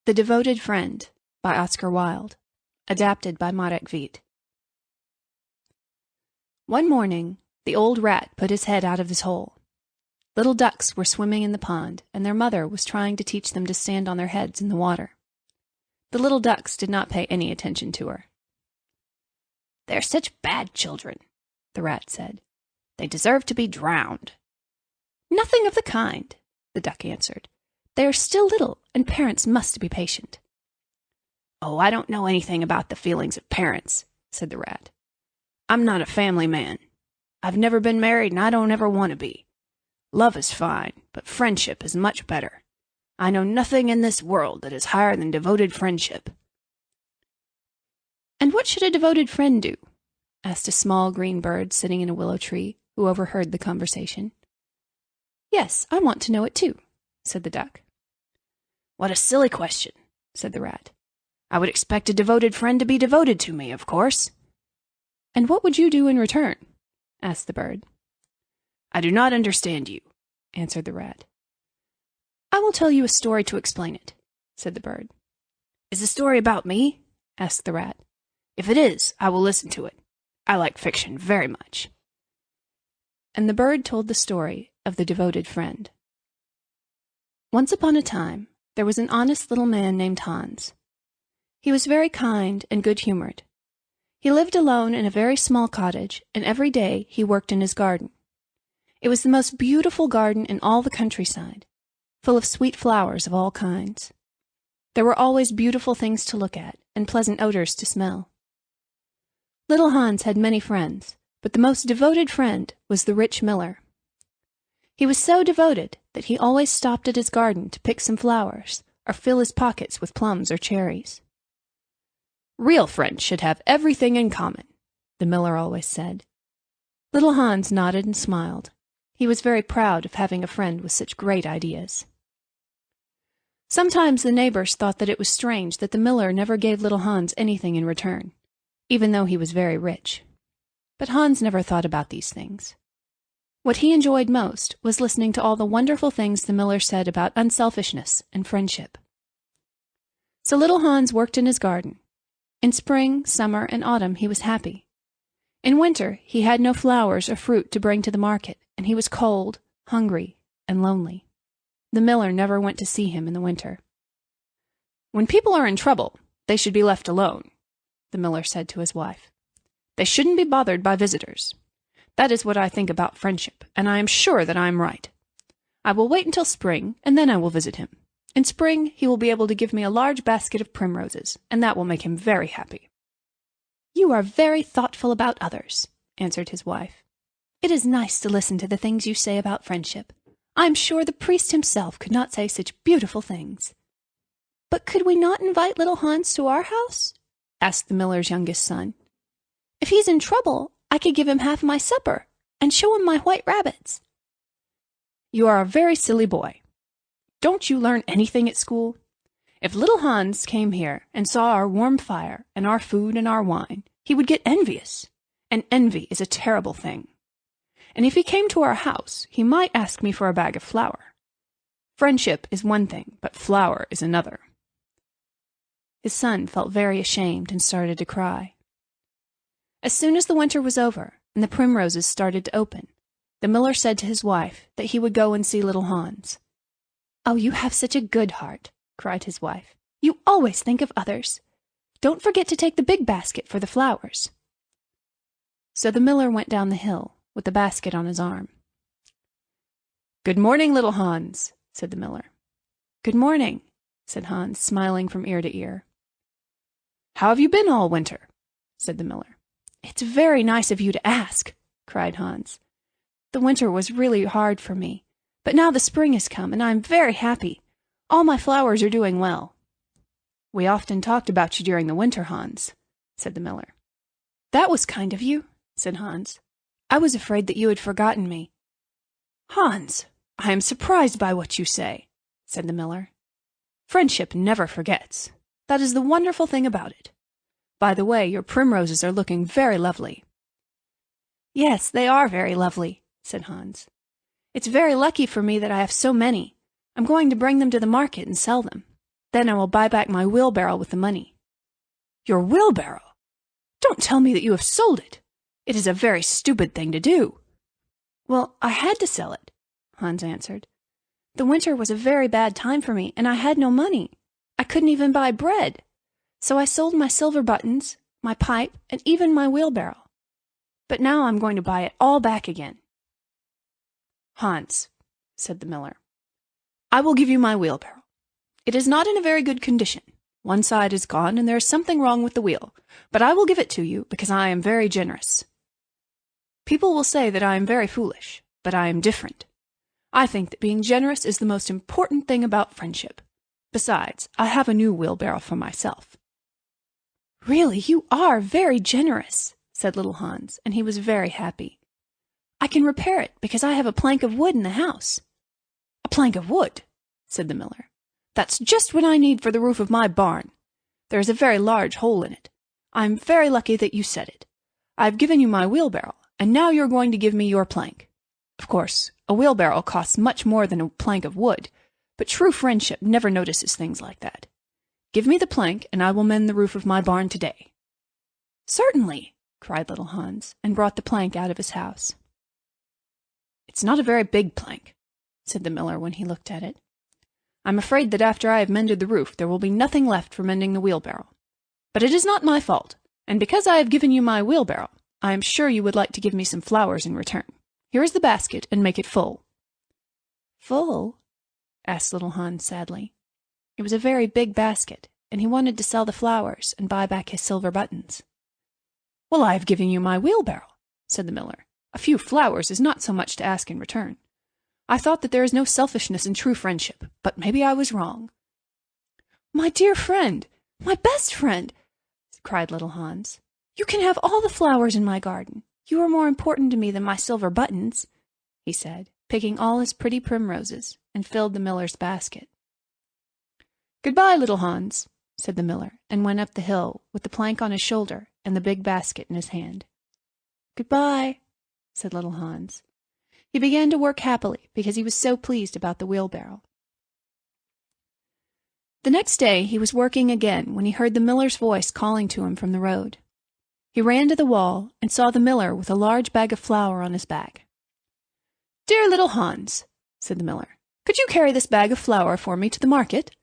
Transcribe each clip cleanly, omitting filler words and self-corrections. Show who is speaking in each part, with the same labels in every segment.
Speaker 1: The Devoted Friend by Oscar Wilde, adapted by Marek Witt. One morning, the old rat put his head out of his hole. Little ducks were swimming in the pond, and their mother was trying to teach them to stand on their heads in the water. The little ducks did not pay any attention to her. "They're such bad children," the rat said. "They deserve to be drowned." "Nothing of the kind," the duck answered. "They are still little, and parents must be patient." "Oh, I don't know anything about the feelings of parents," said the rat. "I'm not a family man. I've never been married, and I don't ever want to be. Love is fine, but friendship is much better. I know nothing in this world that is higher than devoted friendship." "And what should a devoted friend do?" asked a small green bird sitting in a willow tree, who overheard the conversation. "Yes, I want to know it too," said the duck. "What a silly question," said the rat. "I would expect a devoted friend to be devoted to me, of course." "And what would you do in return?" asked the bird. "I do not understand you," answered the rat. "I will tell you a story to explain it," said the bird. "Is the story about me?" asked the rat. "If it is, I will listen to it. I like fiction very much." And the bird told the story of the devoted friend. Once upon a time, there was an honest little man named Hans. He was very kind and good-humored. He lived alone in a very small cottage, and every day he worked in his garden. It was the most beautiful garden in all the countryside, full of sweet flowers of all kinds. There were always beautiful things to look at, and pleasant odors to smell. Little Hans had many friends, but the most devoted friend was the rich miller. He was so devoted that he always stopped at his garden to pick some flowers, or fill his pockets with plums or cherries. "Real friends should have everything in common," the miller always said. Little Hans nodded and smiled. He was very proud of having a friend with such great ideas. Sometimes the neighbors thought that it was strange that the miller never gave little Hans anything in return, even though he was very rich. But Hans never thought about these things. What he enjoyed most was listening to all the wonderful things the miller said about unselfishness and friendship. So little Hans worked in his garden. In spring, summer, and autumn he was happy. In winter he had no flowers or fruit to bring to the market, and he was cold, hungry, and lonely. The miller never went to see him in the winter. "When people are in trouble, they should be left alone," the miller said to his wife. "They shouldn't be bothered by visitors. That is what I think about friendship, and I am sure that I am right. I will wait until spring, and then I will visit him. In spring he will be able to give me a large basket of primroses, and that will make him very happy." "You are very thoughtful about others," answered his wife. "It is nice to listen to the things you say about friendship. I am sure the priest himself could not say such beautiful things." "But could we not invite little Hans to our house?" asked the miller's youngest son. "If he's in trouble, I could give him half my supper, and show him my white rabbits." "You are a very silly boy. Don't you learn anything at school? If little Hans came here and saw our warm fire and our food and our wine, he would get envious, and envy is a terrible thing. And if he came to our house, he might ask me for a bag of flour. Friendship is one thing, but flour is another." His son felt very ashamed and started to cry. As soon as the winter was over and the primroses started to open, the miller said to his wife that he would go and see little Hans. "Oh, you have such a good heart," cried his wife. "You always think of others. Don't forget to take the big basket for the flowers." So the miller went down the hill with the basket on his arm. "Good morning, little Hans," said the miller. "Good morning," said Hans, smiling from ear to ear. "How have you been all winter?" said the miller. "It's very nice of you to ask," cried Hans. "The winter was really hard for me, but now the spring has come, and I am very happy. All my flowers are doing well." "We often talked about you during the winter, Hans," said the miller. "That was kind of you," said Hans. "I was afraid that you had forgotten me." "Hans, I am surprised by what you say," said the miller. "Friendship never forgets. That is the wonderful thing about it. By the way, your primroses are looking very lovely." "Yes, they are very lovely," said Hans. "It's very lucky for me that I have so many. I'm going to bring them to the market and sell them. Then I will buy back my wheelbarrow with the money." "Your wheelbarrow? Don't tell me that you have sold it. It is a very stupid thing to do." "Well, I had to sell it," Hans answered. "The winter was a very bad time for me, and I had no money. I couldn't even buy bread. So I sold my silver buttons, my pipe, and even my wheelbarrow. But now I'm going to buy it all back again." "Hans," said the miller, "I will give you my wheelbarrow. It is not in a very good condition. One side is gone, and there is something wrong with the wheel, but I will give it to you because I am very generous. People will say that I am very foolish, but I am different. I think that being generous is the most important thing about friendship. Besides, I have a new wheelbarrow for myself." "Really, you are very generous," said little Hans, and he was very happy. "I can repair it because I have a plank of wood in the house." "A plank of wood?" said the miller. "That's just what I need for the roof of my barn. There is a very large hole in it. I am very lucky that you said it. I have given you my wheelbarrow, and now you are going to give me your plank. Of course, a wheelbarrow costs much more than a plank of wood, but true friendship never notices things like that. Give me the plank, and I will mend the roof of my barn today." "Certainly," cried little Hans, and brought the plank out of his house. "It's not a very big plank," said the miller when he looked at it. "I'm afraid that after I have mended the roof there will be nothing left for mending the wheelbarrow. But it is not my fault, and because I have given you my wheelbarrow, I am sure you would like to give me some flowers in return. Here is the basket, and make it full." "Full?" asked little Hans sadly. It was a very big basket, and he wanted to sell the flowers and buy back his silver buttons. "Well, I have given you my wheelbarrow," said the miller. "A few flowers is not so much to ask in return. I thought that there is no selfishness in true friendship, but maybe I was wrong." "My dear friend, my best friend," cried little Hans, "you can have all the flowers in my garden. You are more important to me than my silver buttons," he said, picking all his pretty primroses, and filled the miller's basket. "Goodbye, little Hans," said the miller, and went up the hill with the plank on his shoulder and the big basket in his hand. "Goodbye," said little Hans. He began to work happily because he was so pleased about the wheelbarrow. The next day he was working again when he heard the miller's voice calling to him from the road. He ran to the wall and saw the miller with a large bag of flour on his back. "Dear little Hans," said the miller, "could you carry this bag of flour for me to the market?"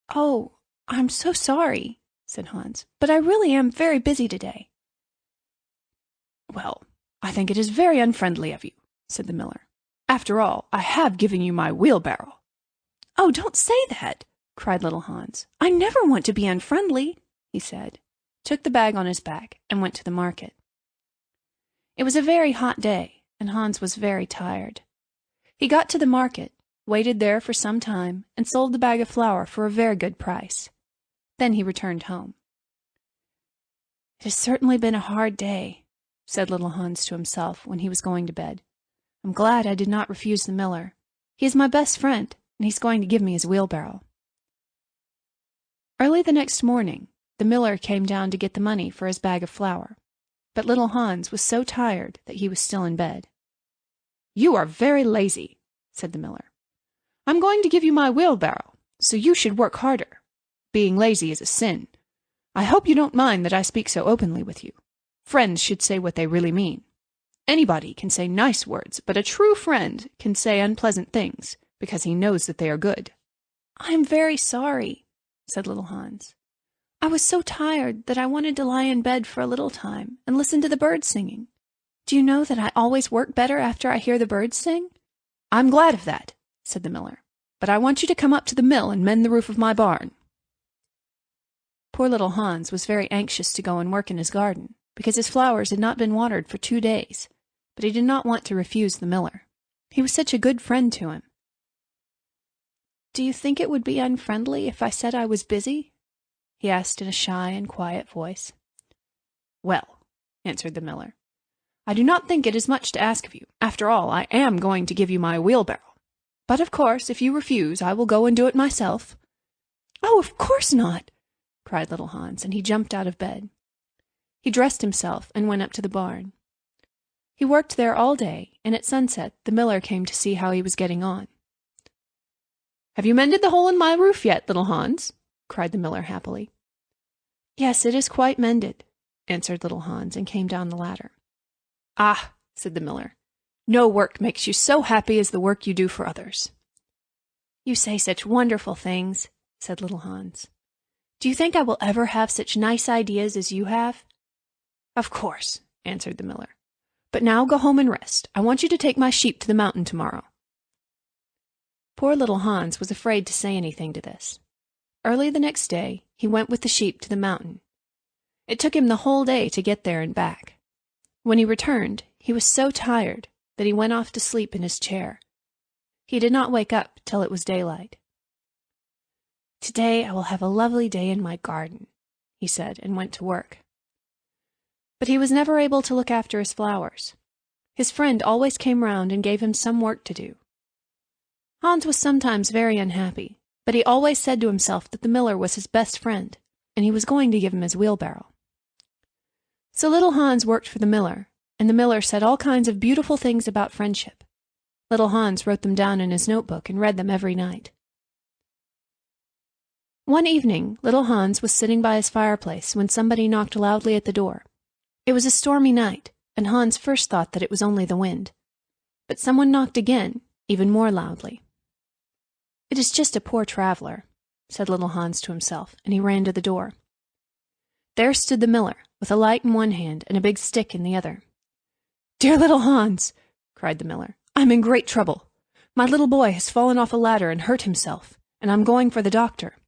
Speaker 1: "Oh, I'm so sorry," said Hans, "but I really am very busy today." "Well, I think it is very unfriendly of you," said the miller. "After all, I have given you my wheelbarrow." "Oh, don't say that," cried little Hans. "I never want to be unfriendly," he said, took the bag on his back, and went to the market. It was a very hot day, and Hans was very tired. He got to the market, waited there for some time, and sold the bag of flour for a very good price. Then he returned home. "It has certainly been a hard day," said little Hans to himself when he was going to bed. "I'm glad I did not refuse the miller. He is my best friend, and he's going to give me his wheelbarrow." Early the next morning, the miller came down to get the money for his bag of flour, but little Hans was so tired that he was still in bed. "You are very lazy," said the miller. "I'm going to give you my wheelbarrow, so you should work harder. Being lazy is a sin. I hope you don't mind that I speak so openly with you. Friends should say what they really mean. Anybody can say nice words, but a true friend can say unpleasant things because he knows that they are good." "I am very sorry," said little Hans. "I was so tired that I wanted to lie in bed for a little time and listen to the birds singing. Do you know that I always work better after I hear the birds sing?" "I'm glad of that," said the miller, "but I want you to come up to the mill and mend the roof of my barn." Poor little Hans was very anxious to go and work in his garden, because his flowers had not been watered for 2 days, but he did not want to refuse the miller. He was such a good friend to him. "Do you think it would be unfriendly if I said I was busy?" he asked in a shy and quiet voice. "Well," answered the miller, "I do not think it is much to ask of you. After all, I am going to give you my wheelbarrow. But of course, if you refuse, I will go and do it myself." "Oh, of course not!" cried little Hans, and he jumped out of bed. He dressed himself and went up to the barn. He worked there all day, and at sunset the miller came to see how he was getting on. "Have you mended the hole in my roof yet, little Hans?" cried the miller happily. "Yes, it is quite mended," answered little Hans, and came down the ladder. "Ah," said the miller, "no work makes you so happy as the work you do for others." "You say such wonderful things," said little Hans. "Do you think I will ever have such nice ideas as you have?" "Of course," answered the miller. "But now go home and rest. I want you to take my sheep to the mountain tomorrow." Poor little Hans was afraid to say anything to this. Early the next day, he went with the sheep to the mountain. It took him the whole day to get there and back. When he returned, he was so tired that he went off to sleep in his chair. He did not wake up till it was daylight. "Today I will have a lovely day in my garden," he said, and went to work. But he was never able to look after his flowers. His friend always came round and gave him some work to do. Hans was sometimes very unhappy, but he always said to himself that the miller was his best friend, and he was going to give him his wheelbarrow. So little Hans worked for the miller, and the miller said all kinds of beautiful things about friendship. Little Hans wrote them down in his notebook and read them every night. One evening, little Hans was sitting by his fireplace when somebody knocked loudly at the door. It was a stormy night, and Hans first thought that it was only the wind. But someone knocked again, even more loudly. "It is just a poor traveler," said little Hans to himself, and he ran to the door. There stood the miller, with a light in one hand and a big stick in the other. "Dear little Hans," cried the miller, "I'm in great trouble. My little boy has fallen off a ladder and hurt himself, and I'm going for the doctor.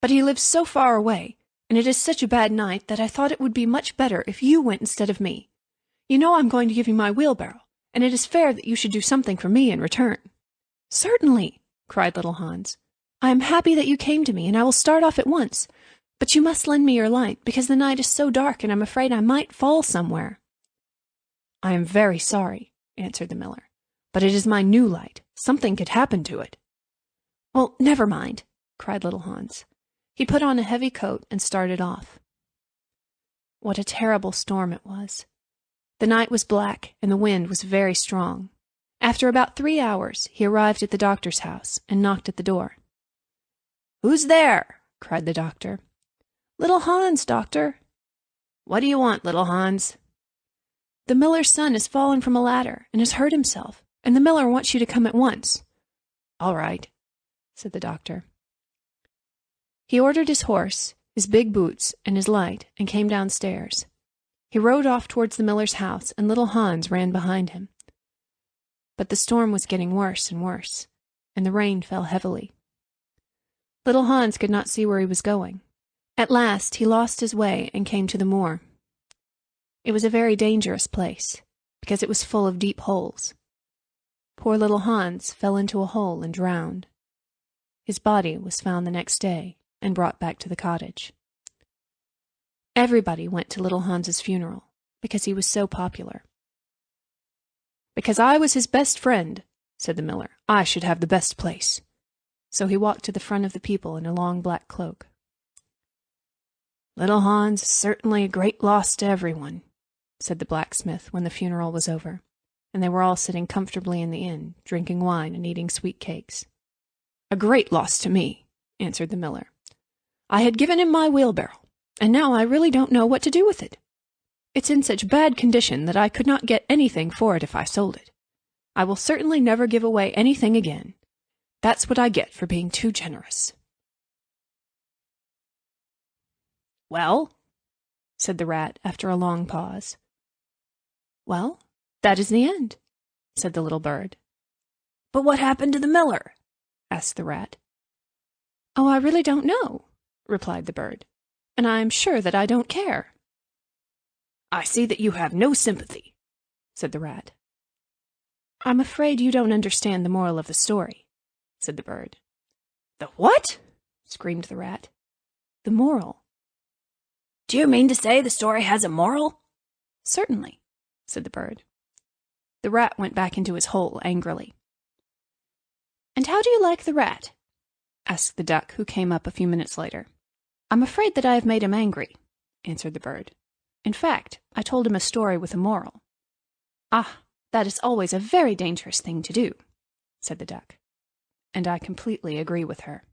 Speaker 1: But he lives so far away, and it is such a bad night that I thought it would be much better if you went instead of me. You know I'm going to give you my wheelbarrow, and it is fair that you should do something for me in return." "Certainly," cried little Hans. "I am happy that you came to me, and I will start off at once. But you must lend me your light, because the night is so dark and I'm afraid I might fall somewhere." "I am very sorry," answered the miller, "but it is my new light. Something could happen to it." "Well, never mind," cried little Hans. He put on a heavy coat and started off. What a terrible storm it was. The night was black and the wind was very strong. After about 3 hours, he arrived at the doctor's house and knocked at the door. "Who's there?" cried the doctor. "Little Hans, doctor." "What do you want, little Hans?" "The miller's son has fallen from a ladder and has hurt himself, and the miller wants you to come at once." "All right," said the doctor. He ordered his horse, his big boots, and his light, and came downstairs. He rode off towards the miller's house, and little Hans ran behind him. But the storm was getting worse and worse, and the rain fell heavily. Little Hans could not see where he was going. At last he lost his way and came to the moor. It was a very dangerous place, because it was full of deep holes. Poor little Hans fell into a hole and drowned. His body was found the next day and brought back to the cottage. Everybody went to little Hans's funeral, because he was so popular. "Because I was his best friend," said the miller, "I should have the best place." So he walked to the front of the people in a long black cloak. "Little Hans is certainly a great loss to everyone," said the blacksmith when the funeral was over, and they were all sitting comfortably in the inn, drinking wine and eating sweet cakes. "A great loss to me," answered the miller. "I had given him my wheelbarrow, and now I really don't know what to do with it. It's in such bad condition that I could not get anything for it if I sold it. I will certainly never give away anything again. That's what I get for being too generous." "Well?" said the rat after a long pause. "Well, that is the end," said the little bird. "But what happened to the miller?" asked the rat. "Oh, I really don't know," replied the bird, "and I am sure that I don't care." "I see that you have no sympathy," said the rat. "I'm afraid you don't understand the moral of the story," said the bird. "The what?" screamed the rat. "The moral." "Do you mean to say the story has a moral?" "Certainly," said the bird. The rat went back into his hole angrily. "And how do you like the rat?" asked the duck, who came up a few minutes later. "I'm afraid that I have made him angry," answered the bird. "In fact, I told him a story with a moral." "Ah, that is always a very dangerous thing to do," said the duck. and I completely agree with her.